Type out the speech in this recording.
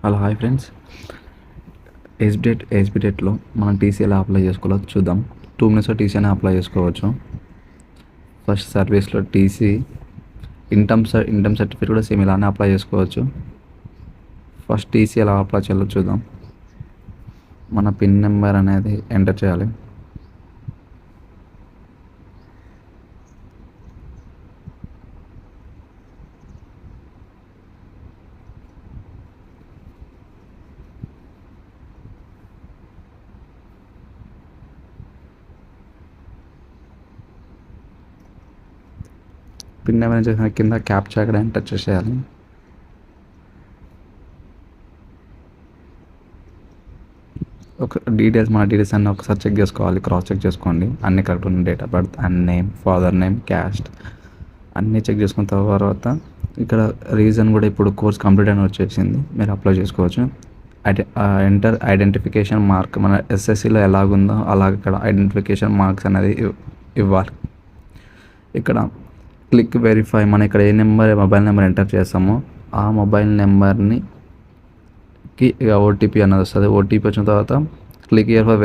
Hello hi friends. ఎస్బిటెట్లో మనం TC ఎలా apply చేసుకోవాలో చూద్దాం. 2 మినిట్స్లో టీసీ అని అప్లై చేసుకోవచ్చు. ఫస్ట్ సర్వీస్లో టీసీ, ఇన్కమ్ సర్టిఫికేట్ కూడా సేమ్ ఇలానే అప్లై చేసుకోవచ్చు. ఫస్ట్ టీసీ ఎలా అప్లై చేయాలో చూద్దాం. మన పిన్ నెంబర్ అనేది ఎంటర్ చేయాలి. పిన్ నెంబర్ చేసిన కింద క్యాప్చా ఇక్కడ ఎంటర్ చేసేయాలి. మన డీటెయిల్స్ అన్నీ ఒకసారి చెక్ చేసుకోవాలి, క్రాస్ చెక్ చేసుకోండి. అన్ని కరెక్ట్ ఉన్న date of birth and name, father name, caste అన్నీ చెక్ చేసుకున్న తర్వాత ఇక్కడ రీజన్ కూడా ఇప్పుడు కోర్స్ కంప్లీట్ అని వచ్చేసింది, మీరు అప్లై చేసుకోవచ్చు. ఎంటర్ ఐడెంటిఫికేషన్ మార్క్, మన ఎస్ఎస్సిలో ఎలాగుందో అలాగ ఇక్కడ ఐడెంటిఫికేషన్ మార్క్స్ అనేది ఇవ్వాలి. ఇక్కడ క్లిక్ వెరిఫై, మనం ఇక్కడ మొబైల్ నెంబర్ ఎంటర్ చేస్తామో ఆ మొబైల్ నెంబర్కి ఓటీపీ అనేది వస్తుంది. ఓటీపీ వచ్చిన తర్వాత క్లిక్ హియర్ ఫర్